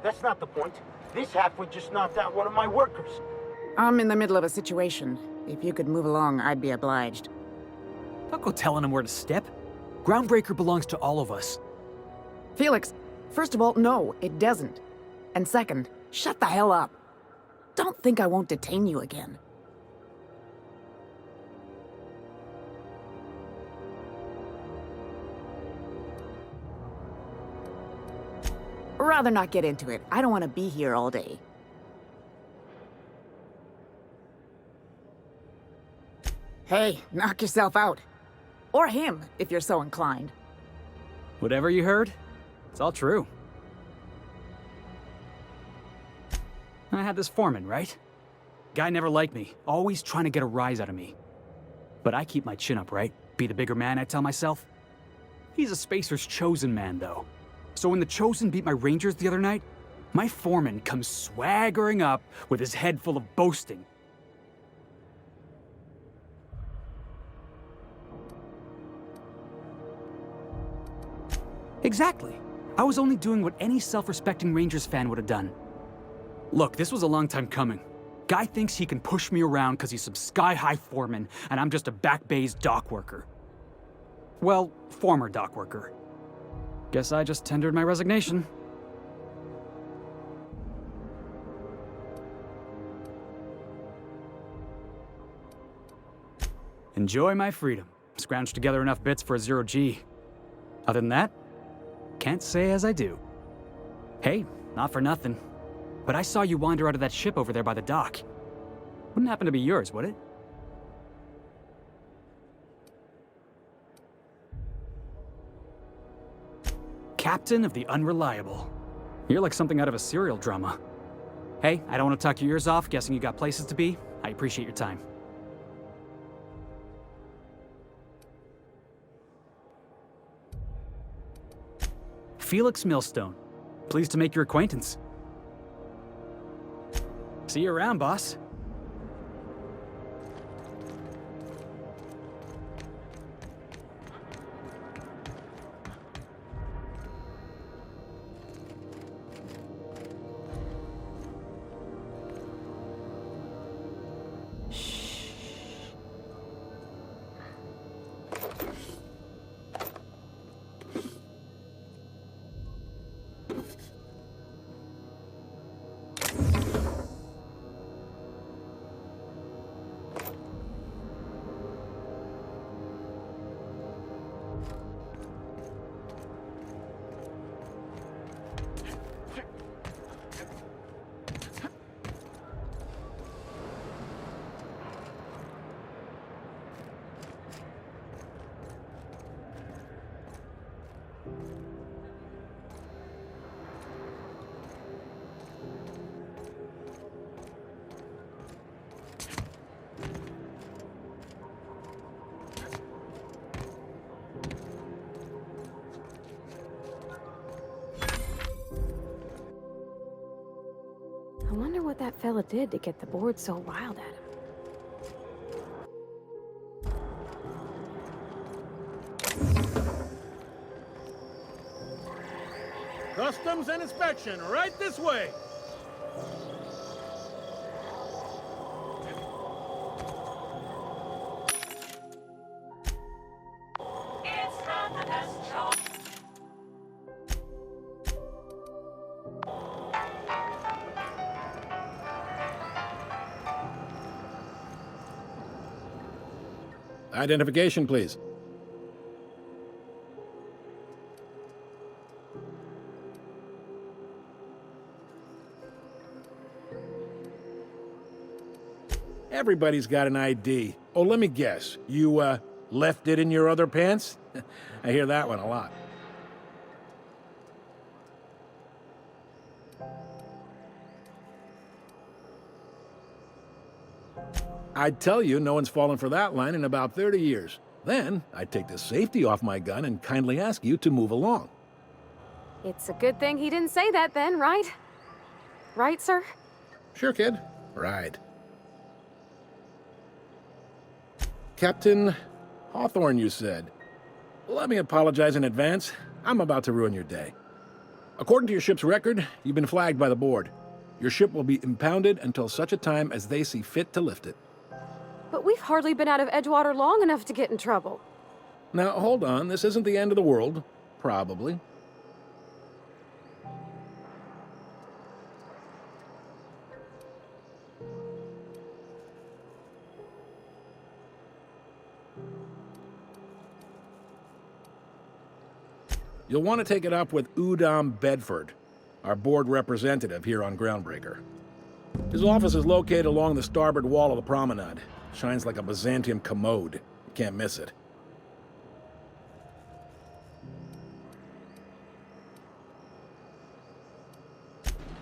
That's not the point. This halfwit just knocked out one of my workers. I'm in the middle of a situation. If you could move along, I'd be obliged. Don't go telling him where to step. Groundbreaker belongs to all of us. Felix, first of all, no, it doesn't. And second, shut the hell up. Don't think I won't detain you again. Rather not get into it. I don't want to be here all day. Hey, knock yourself out. Or him, if you're so inclined. Whatever you heard, it's all true. I had this foreman, right? Guy never liked me, always trying to get a rise out of me. But I keep my chin up, right? Be the bigger man, I tell myself. He's a Spacer's chosen man, though. So when the Chosen beat my Rangers the other night, my foreman comes swaggering up with his head full of boasting. Exactly. I was only doing what any self-respecting Rangers fan would have done. Look, this was a long time coming. Guy thinks he can push me around because he's some sky-high foreman, and I'm just a back bay's dock worker. Well, former dock worker. Guess I just tendered my resignation. Enjoy my freedom. Scrounged together enough bits for a 0G. Other than that, can't say as I do. Hey, not for nothing, but I saw you wander out of that ship over there by the dock. Wouldn't happen to be yours, would it? Captain of the Unreliable. You're like something out of a serial drama. Hey, I don't want to talk your ears off, guessing you got places to be. I appreciate your time. Felix Millstone. Pleased to make your acquaintance. See you around, boss. I wonder what that fella did to get the board so riled at him. Customs and inspection, right this way. Identification, please. Everybody's got an ID. Oh, let me guess. You, left it in your other pants? I hear that one a lot. I'd tell you no one's fallen for that line in about 30 years. Then, I'd take the safety off my gun and kindly ask you to move along. It's a good thing he didn't say that then, right? Right, sir? Sure, kid. Right. Captain Hawthorne, you said. Let me apologize in advance. I'm about to ruin your day. According to your ship's record, you've been flagged by the board. Your ship will be impounded until such a time as they see fit to lift it. But we've hardly been out of Edgewater long enough to get in trouble. Now, hold on. This isn't the end of the world. Probably. You'll want to take it up with Udom Bedford, our board representative here on Groundbreaker. His office is located along the starboard wall of the promenade. Shines like a Byzantium commode. You can't miss it.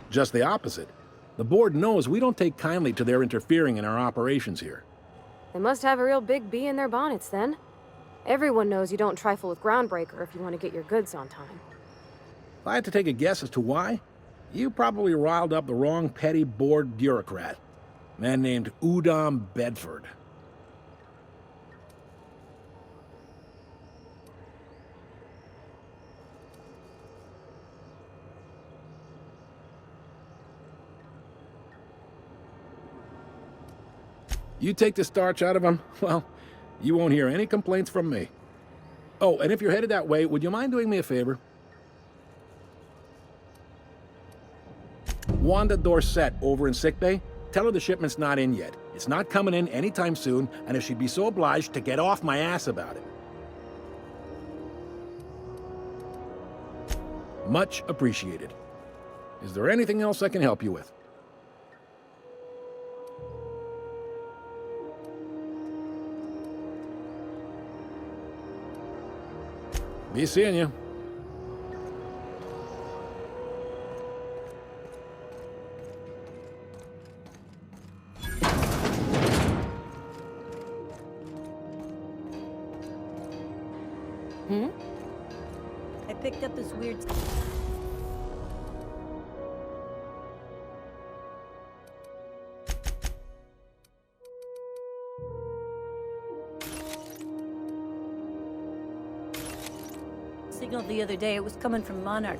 Just the opposite. The board knows we don't take kindly to their interfering in our operations here. They must have a real big bee in their bonnets, then. Everyone knows you don't trifle with Groundbreaker if you want to get your goods on time. If I had to take a guess as to why, you probably riled up the wrong petty board bureaucrat. A man named Udom Bedford. You take the starch out of him, well, you won't hear any complaints from me. Oh, and if you're headed that way, would you mind doing me a favor? Wanda Dorset over in sickbay, tell her the shipment's not in yet. It's not coming in anytime soon, and if she'd be so obliged to get off my ass about it. Much appreciated. Is there anything else I can help you with? Be seeing you. I picked up this weird... signal the other day. It was coming from Monarch.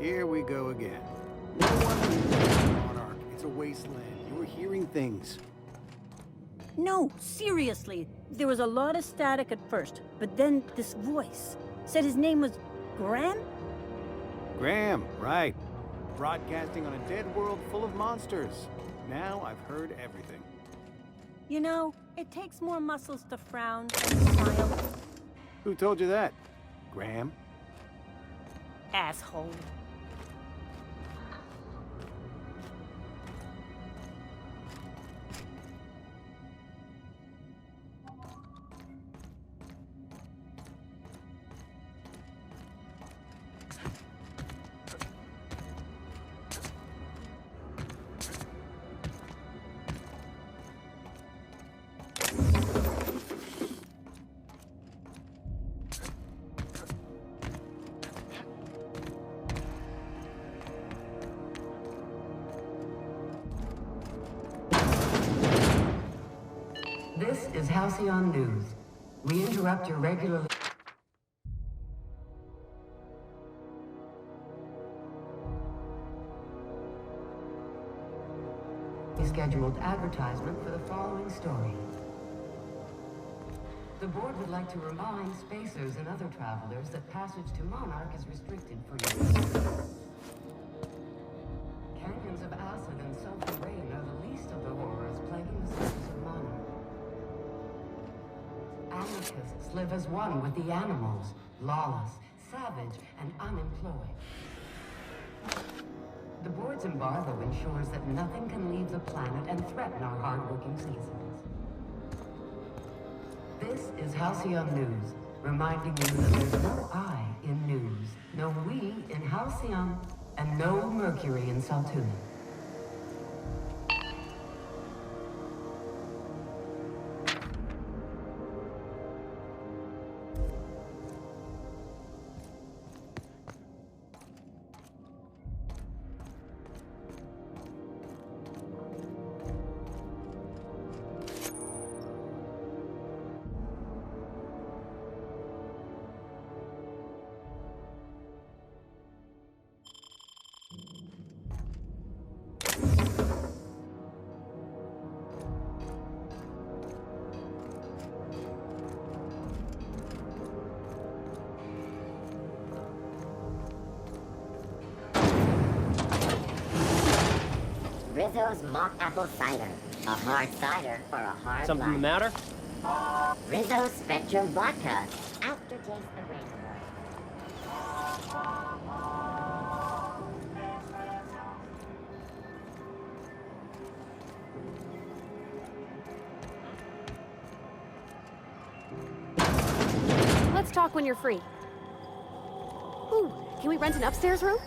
Here we go again. No one believes in Monarch. It's a wasteland. You're hearing things. No, seriously. There was a lot of static at first, but then this voice said his name was Graham? Graham, right. Broadcasting on a dead world full of monsters. Now I've heard everything. You know, it takes more muscles to frown and smile. Who told you that? Graham? Asshole. This is Halcyon News. We interrupt your regularly scheduled advertisement for the following story. The board would like to remind spacers and other travelers that passage to Monarch is restricted for use. Canyons of acid and sulfur rain are the least of the horrors plaguing the surface of Monarch. Anarchists live as one with the animals, lawless, savage, and unemployed. The board's embargo ensures that nothing can leave the planet and threaten our hard-working citizens. This is Halcyon News, reminding you that there's no I in news, no we in Halcyon, and no Mercury in Saltuna. Rizzo's mock apple cider. A hard cider for a hard Something the life. matter? Rizzo's Spectrum Vodka. Aftertaste arrangement. Let's talk when you're free. Ooh, can we rent an upstairs room?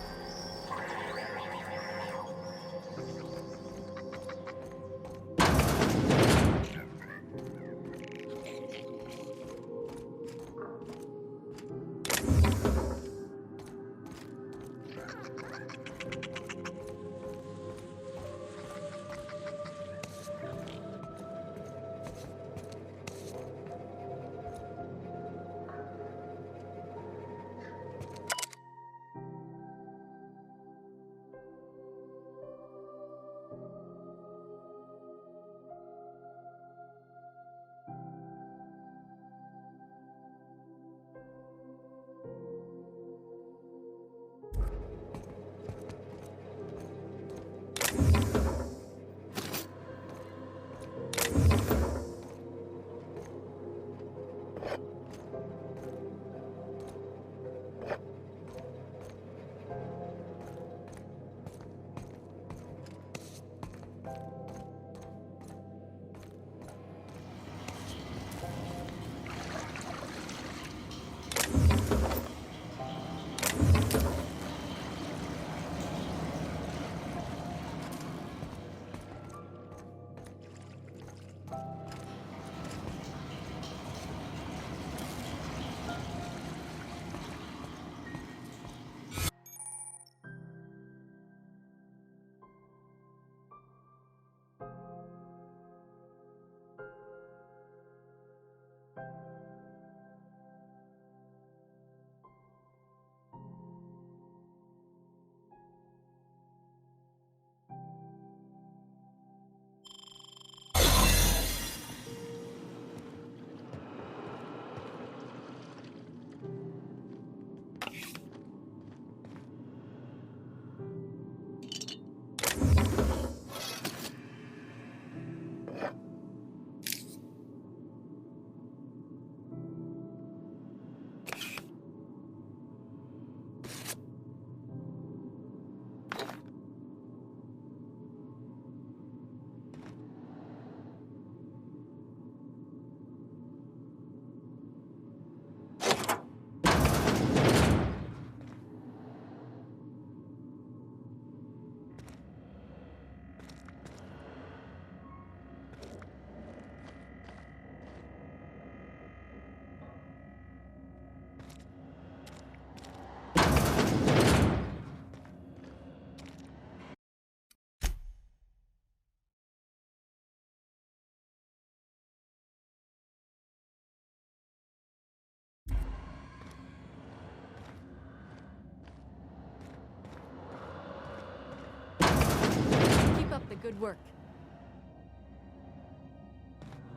Good work.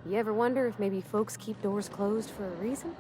You ever wonder if maybe folks keep doors closed for a reason?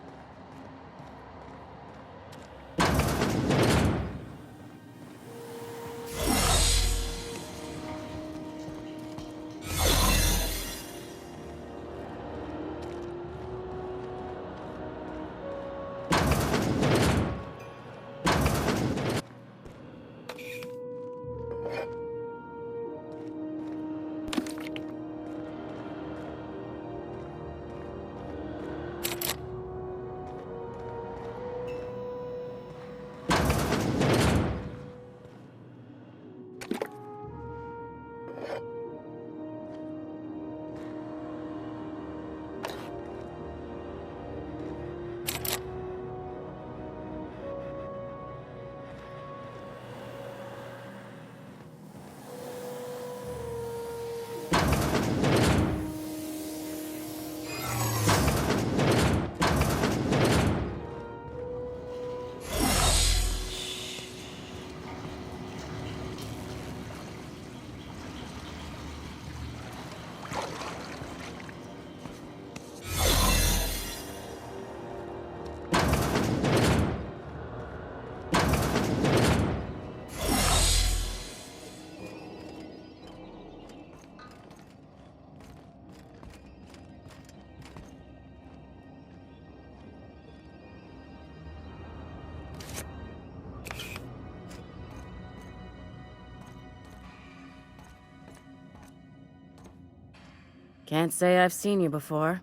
Can't say I've seen you before.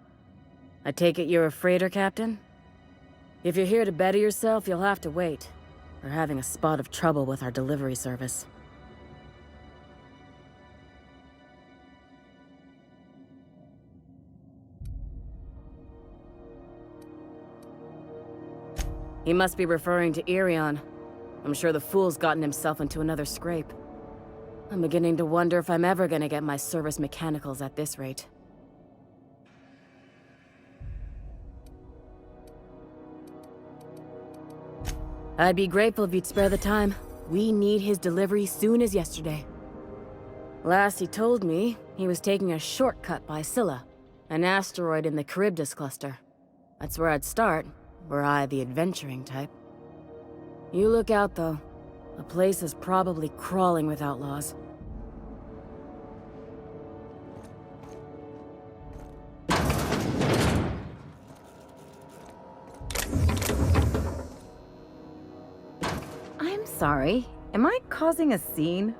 I take it you're a freighter captain? If you're here to better yourself, you'll have to wait. We're having a spot of trouble with our delivery service. He must be referring to Irion. I'm sure the fool's gotten himself into another scrape. I'm beginning to wonder if I'm ever gonna get my service mechanicals at this rate. I'd be grateful if you'd spare the time. We need his delivery soon as yesterday. Last he told me, he was taking a shortcut by Scylla, an asteroid in the Charybdis cluster. That's where I'd start, were I the adventuring type. You look out, though. The place is probably crawling with outlaws. I'm sorry. Am I causing a scene?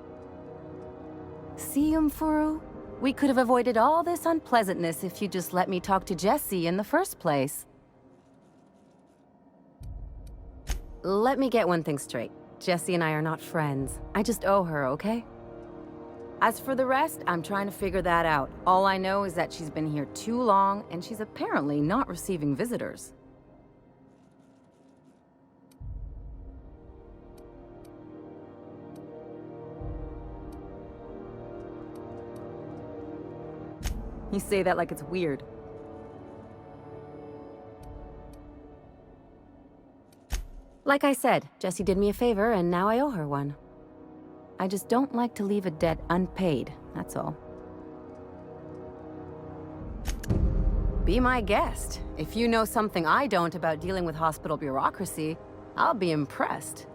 See, Furu? We could have avoided all this unpleasantness if you just let me talk to Jessie in the first place. Let me get one thing straight. Jessie and I are not friends. I just owe her, okay? As for the rest, I'm trying to figure that out. All I know is that she's been here too long, and she's apparently not receiving visitors. You say that like it's weird. Like I said, Jessie did me a favor, and now I owe her one. I just don't like to leave a debt unpaid, that's all. Be my guest. If you know something I don't about dealing with hospital bureaucracy, I'll be impressed.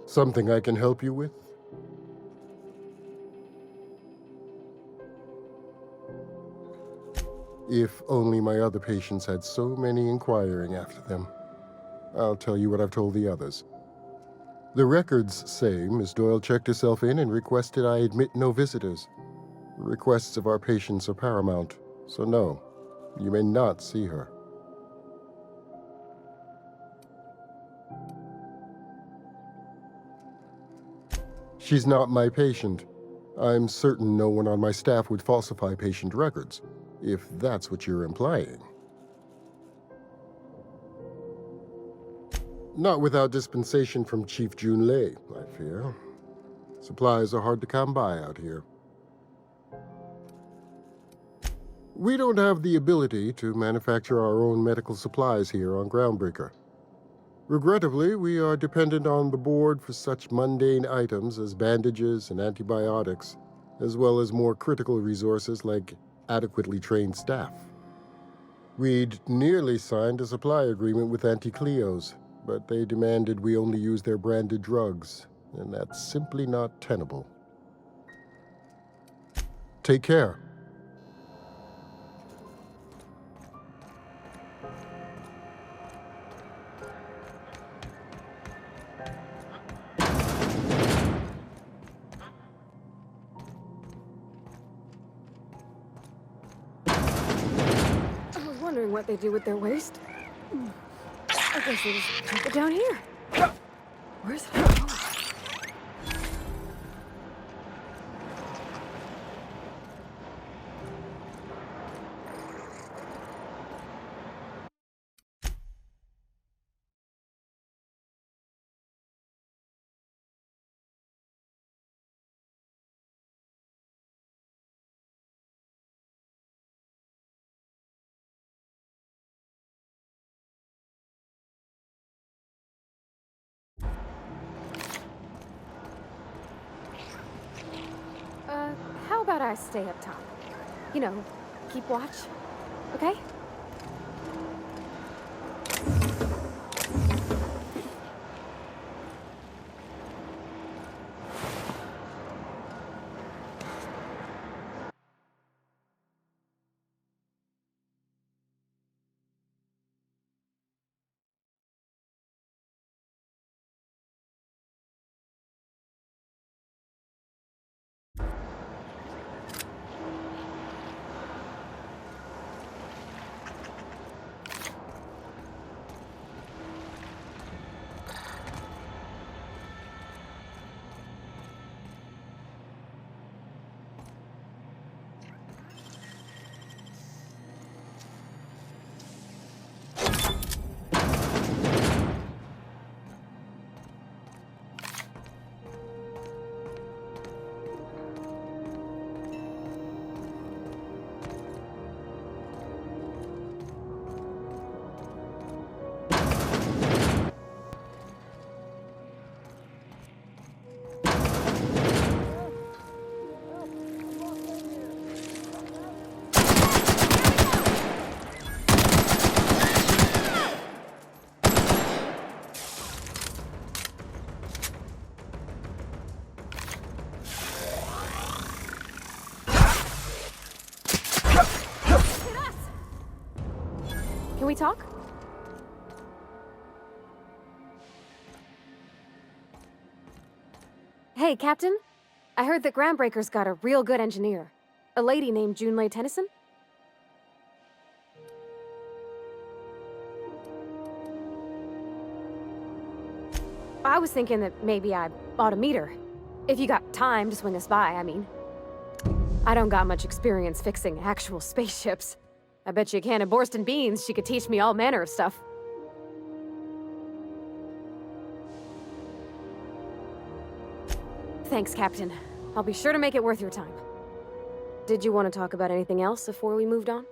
Something I can help you with? If only my other patients had so many inquiring after them. I'll tell you what I've told the others. The records say Miss Doyle checked herself in and requested I admit no visitors. The requests of our patients are paramount, so no, you may not see her. She's not my patient. I'm certain no one on my staff would falsify patient records, if that's what you're implying. Not without dispensation from Chief Junlei, I fear. Supplies are hard to come by out here. We don't have the ability to manufacture our own medical supplies here on Groundbreaker. Regrettably, we are dependent on the board for such mundane items as bandages and antibiotics, as well as more critical resources like adequately trained staff. We'd nearly signed a supply agreement with Anti-Cleos, but they demanded we only use their branded drugs, and that's simply not tenable. Take care. What they do with their waste? I guess they just dump it down here. Where's it going? How about I stay up top? You know, keep watch, okay? Can we talk? Hey, Captain. I heard that Groundbreaker's got a real good engineer. A lady named Junlei Tennyson? I was thinking that maybe I ought to meet her. If you got time to swing us by, I mean. I don't got much experience fixing actual spaceships. I bet you a can of Borston beans she could teach me all manner of stuff. Thanks, Captain. I'll be sure to make it worth your time. Did you want to talk about anything else before we moved on?